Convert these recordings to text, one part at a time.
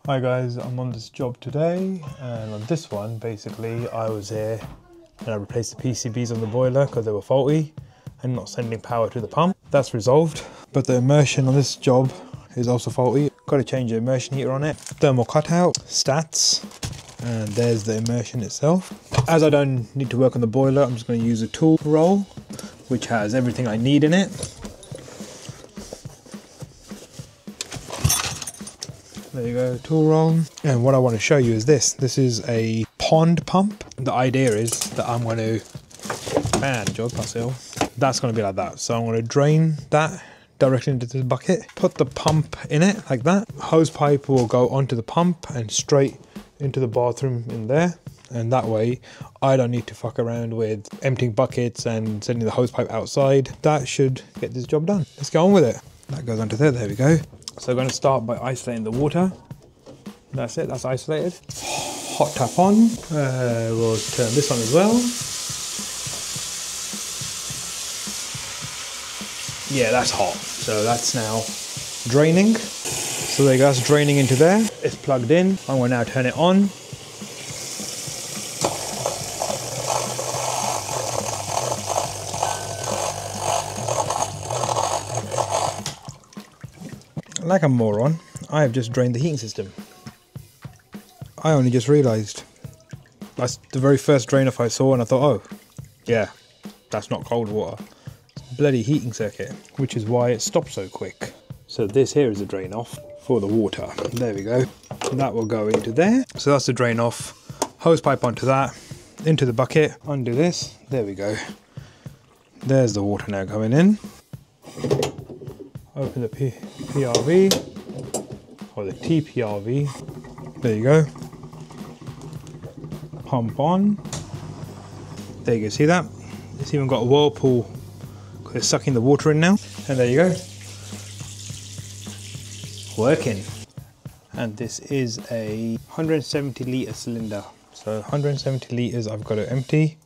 Hi guys, I'm on this job today, and on this one basically I was here and I replaced the PCBs on the boiler because they were faulty and not sending power to the pump. That's resolved, but the immersion on this job is also faulty. Got to change the immersion heater on it. Thermal cutout, stats, and there's the immersion itself. As I don't need to work on the boiler, I'm just going to use a tool roll which has everything I need in it. There you go, tool roll. And what I want to show you is this. This is a pond pump. The idea is that I'm going to, that's going to be like that. So I'm going to drain that directly into this bucket, put the pump in it like that. Hose pipe will go onto the pump and straight into the bathroom in there. And that way I don't need to fuck around with emptying buckets and sending the hose pipe outside. That should get this job done. Let's get on with it. That goes onto there, there we go. So I'm going to start by isolating the water. That's it, that's isolated. Hot tap on. We'll turn this on as well. Yeah, that's hot. So that's now draining. So there you go, that's draining into there. It's plugged in. I'm going to now turn it on. Like a moron, I have just drained the heating system. I only just realised. That's the very first drain off I saw and I thought, oh, yeah, that's not cold water. It's a bloody heating circuit, which is why it stopped so quick. So this here is a drain off for the water. There we go. That will go into there. So that's the drain off. Hose pipe onto that, into the bucket, undo this. There we go. There's the water now going in. Open the PRV, or the TPRV, there you go. Pump on, there you go, see that? It's even got a whirlpool, because it's sucking the water in now, and there you go. Working. And this is a 170 litre cylinder, so 170 litres I've got to empty,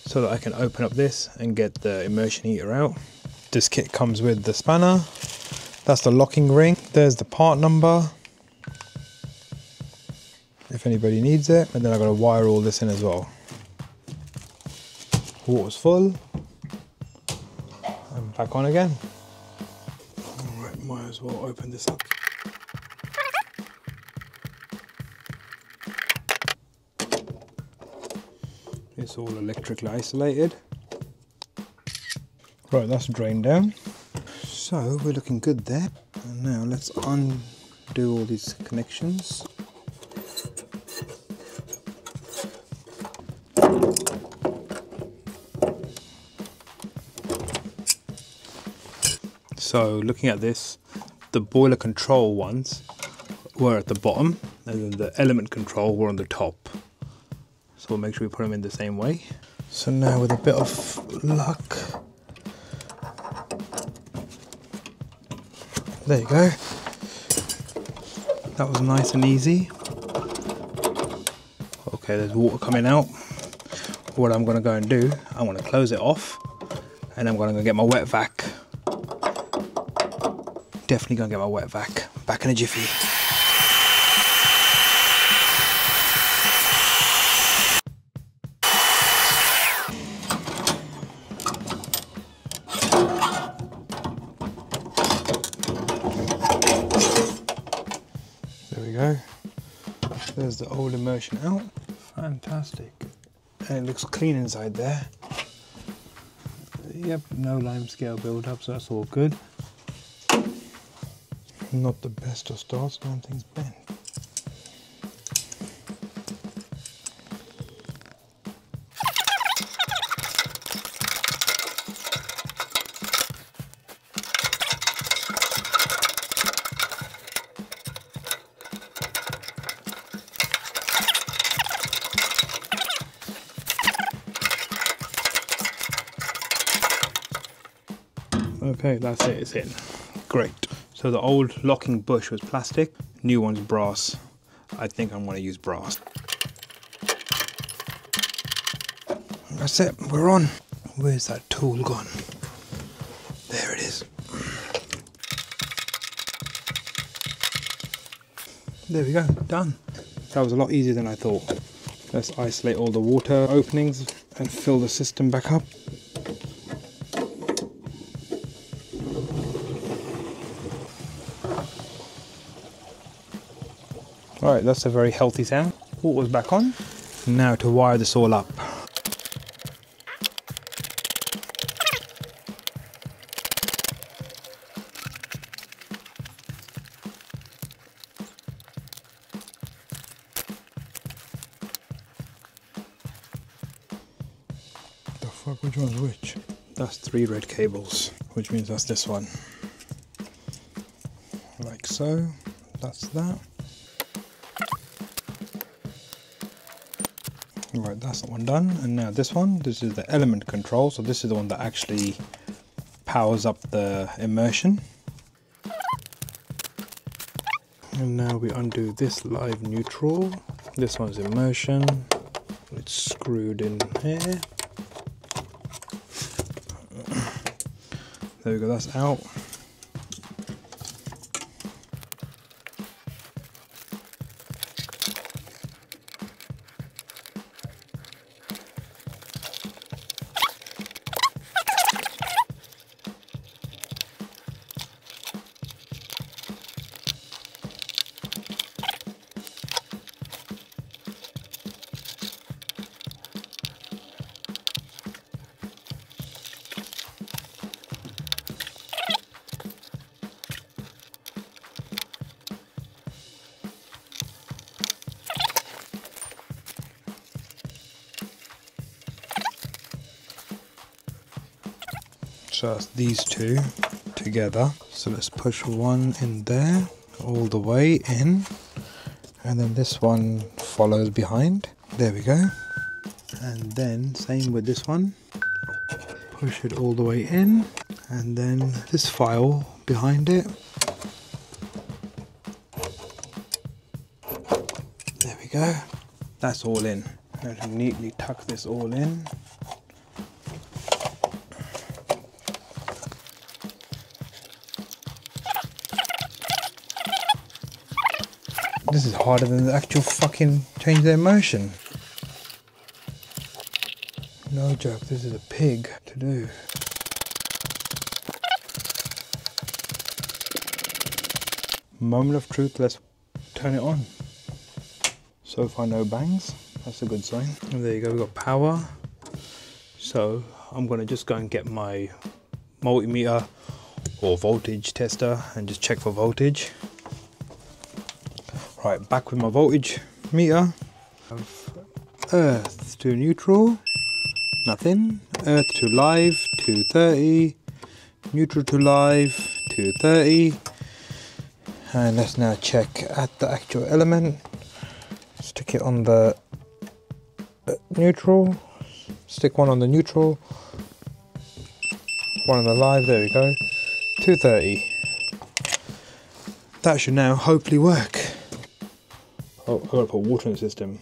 so that I can open up this and get the immersion heater out. This kit comes with the spanner, that's the locking ring, there's the part number, if anybody needs it, and then I've got to wire all this in as well. Water's full, and back on again. Alright, might as well open this up. It's all electrically isolated. Right, that's drained down. So we're looking good there. And now let's undo all these connections. So looking at this, the boiler control ones were at the bottom and then the element control were on the top. So we'll make sure we put them in the same way. So now with a bit of luck, there you go. That was nice and easy. Okay, there's water coming out. What I'm gonna go and do, I'm gonna close it off and I'm gonna go get my wet vac. Definitely gonna get my wet vac. Back in a jiffy. There we go. There's the old immersion out. Fantastic. And it looks clean inside there. Yep, no limescale build-up, so that's all good. Not the best of starts, damn thing's bent. Okay, that's it, it's in. Great. So the old locking bush was plastic, new one's brass. I think I'm gonna use brass. That's it, we're on. Where's that tool gone? There it is. There we go, done. That was a lot easier than I thought. Let's isolate all the water openings and fill the system back up. Alright, that's a very healthy sound. Water's back on. Now to wire this all up. The fuck, which one's which? That's 3 red cables, which means that's this one. Like so, that's that. Right, that's that one done, and now this one, this is the element control, so this is the one that actually powers up the immersion. And now we undo this live neutral. This one's immersion. It's screwed in here. There we go, that's out. So that's these two together. So let's push one in there, all the way in, and then this one follows behind. There we go. And then same with this one. Push it all the way in, and then this file behind it. There we go. That's all in. Now to neatly tuck this all in. This is harder than the actual fucking change the immersion. No joke, this is a pig to do. Moment of truth, let's turn it on. So far no bangs, that's a good sign. And there you go, we've got power. So I'm gonna just go and get my multimeter or voltage tester and just check for voltage. Right, back with my voltage meter. Earth to neutral, nothing. Earth to live, 230. Neutral to live, 230. And let's now check at the actual element. Stick it on the neutral. Stick one on the neutral. One on the live, there we go. 230. That should now hopefully work. Oh, I've got to put water in the system.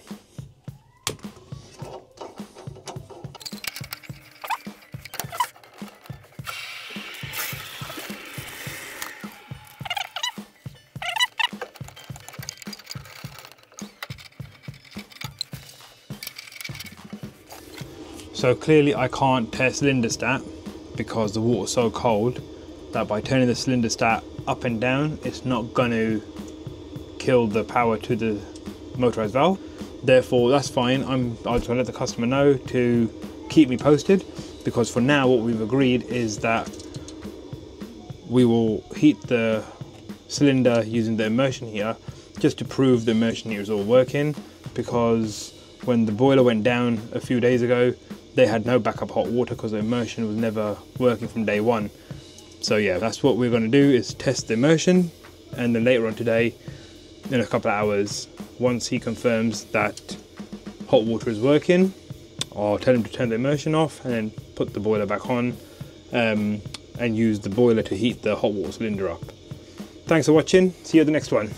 So clearly I can't test cylinder stat because the water's so cold that by turning the cylinder stat up and down, it's not going to kill the power to the motorized valve. Therefore that's fine. I'll just let the customer know to keep me posted, because for now what we've agreed is that we will heat the cylinder using the immersion heater just to prove the immersion heater is all working, because when the boiler went down a few days ago they had no backup hot water because the immersion was never working from day one. So yeah, that's what we're going to do, is test the immersion, and then later on today, in a couple of hours, once he confirms that hot water is working, I'll tell him to turn the immersion off and then put the boiler back on and use the boiler to heat the hot water cylinder up. Thanks for watching, see you at the next one.